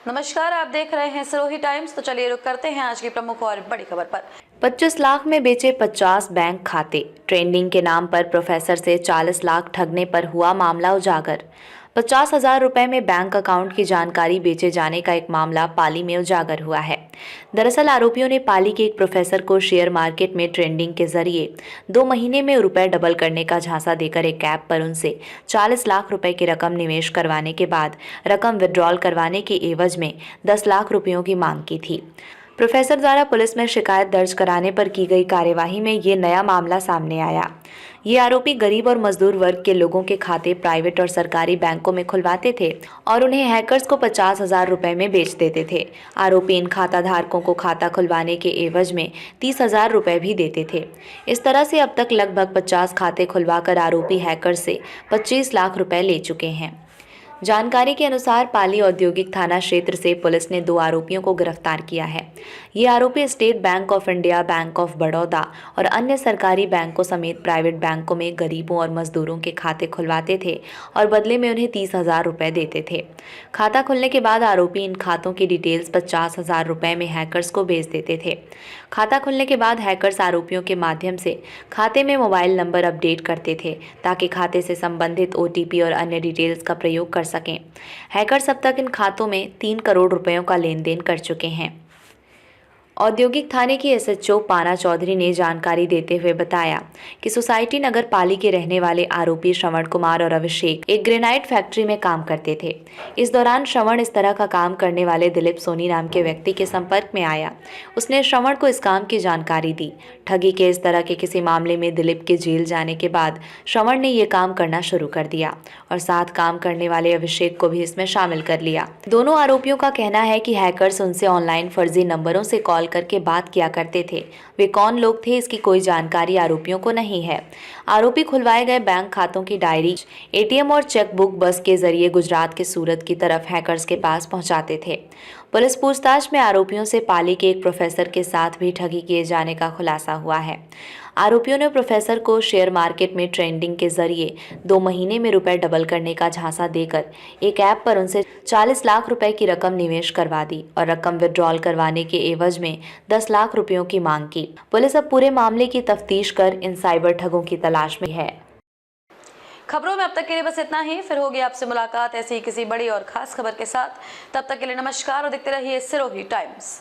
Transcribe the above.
नमस्कार, आप देख रहे हैं सिरोही टाइम्स। तो चलिए रुक करते हैं आज की प्रमुख और बड़ी खबर पर। 25 लाख में बेचे 50 बैंक खाते। ट्रेंडिंग के नाम पर प्रोफेसर से 40 लाख ठगने पर हुआ मामला उजागर। 50,000 रुपए में बैंक अकाउंट की जानकारी बेचे जाने का एक मामला पाली में उजागर हुआ है। दरअसल आरोपियों ने पाली के एक प्रोफेसर को शेयर मार्केट में ट्रेंडिंग के जरिए 2 महीने में रुपए डबल करने का झांसा देकर एक ऐप पर उनसे 40 लाख रुपए की रकम निवेश करवाने के बाद रकम विड्रॉल करवाने के एवज में 10 लाख रुपयों की मांग की थी। प्रोफेसर द्वारा पुलिस में शिकायत दर्ज कराने पर की गई कार्यवाही में ये नया मामला सामने आया। ये आरोपी गरीब और मजदूर वर्ग के लोगों के खाते प्राइवेट और सरकारी बैंकों में खुलवाते थे और उन्हें हैकर्स को 50,000 रुपए में बेच देते थे। आरोपी इन खाता धारकों को खाता खुलवाने के एवज में 30,000 रुपए भी देते थे। इस तरह से अब तक लगभग 50 खाते खुलवाकर आरोपी हैकर्स से 25 लाख रुपए ले चुके हैं। जानकारी के अनुसार पाली औद्योगिक थाना क्षेत्र से पुलिस ने 2 आरोपियों को गिरफ्तार किया है। ये आरोपी state bank of India, bank of Baroda और अन्य सरकारी बैंकों समेत प्राइवेट बैंकों में गरीबों और मजदूरों के खाते खुलवाते थे और बदले में उन्हें 30,000 रुपए देते थे। खाता खुलने के बाद आरोपी इन खातों की डिटेल्स 50,000 रुपए में हैकर्स को भेज देते थे। खाता खुलने के बाद हैकर्स आरोपियों के माध्यम से खाते में मोबाइल नंबर अपडेट करते थे ताकि खाते से संबंधित OTP और अन्य डिटेल्स का प्रयोग कर सकें। हैकर्स अब तक इन खातों में 3 करोड़ रुपयों का लेन देन कर चुके हैं। औद्योगिक थाने की SHO पाना चौधरी ने जानकारी देते हुए बताया कि सोसाइटी नगर पाली के रहने वाले आरोपी श्रवण कुमार और अभिषेक एक ग्रेनाइट फैक्ट्री में काम करते थे। इस दौरान श्रवण इस तरह का काम करने वाले दिलीप सोनी नाम के व्यक्ति के संपर्क में आया। उसने श्रवण को इस काम की जानकारी दी। ठगी के इस तरह के किसी मामले में दिलीप के जेल जाने के बाद श्रवण ने ये काम करना शुरू कर दिया और साथ काम करने वाले अभिषेक को भी इसमें शामिल कर लिया। दोनों आरोपियों का कहना है कि हैकर्स उनसे ऑनलाइन फर्जी नंबरों से कॉल करके बात किया करते थे। वे कौन लोग थे इसकी कोई जानकारी आरोपियों को नहीं है। आरोपी खुलवाए गए बैंक खातों की डायरी, ATM और चेकबुक बस के जरिए गुजरात के सूरत की तरफ हैकर्स के पास पहुंचाते थे। पुलिस पूछताछ में आरोपियों से पाली के एक प्रोफेसर के साथ भी ठगी किए जाने का खुलासा हुआ है। आरोपियों ने प्रोफेसर को शेयर मार्केट में ट्रेंडिंग के जरिए 2 महीने में रुपए डबल करने का झांसा देकर एक ऐप पर उनसे 40 लाख रुपए की रकम निवेश करवा दी और रकम विड्रॉल करवाने के एवज में 10 लाख रुपयों की मांग की। पुलिस अब पूरे मामले की तफ्तीश कर इन साइबर ठगों की तलाश में है। खबरों में अब तक के लिए बस इतना ही। फिर होगी आपसे मुलाकात ऐसी ही किसी बड़ी और खास खबर के साथ। तब तक के लिए नमस्कार और देखते रहिए सिरोही टाइम्स।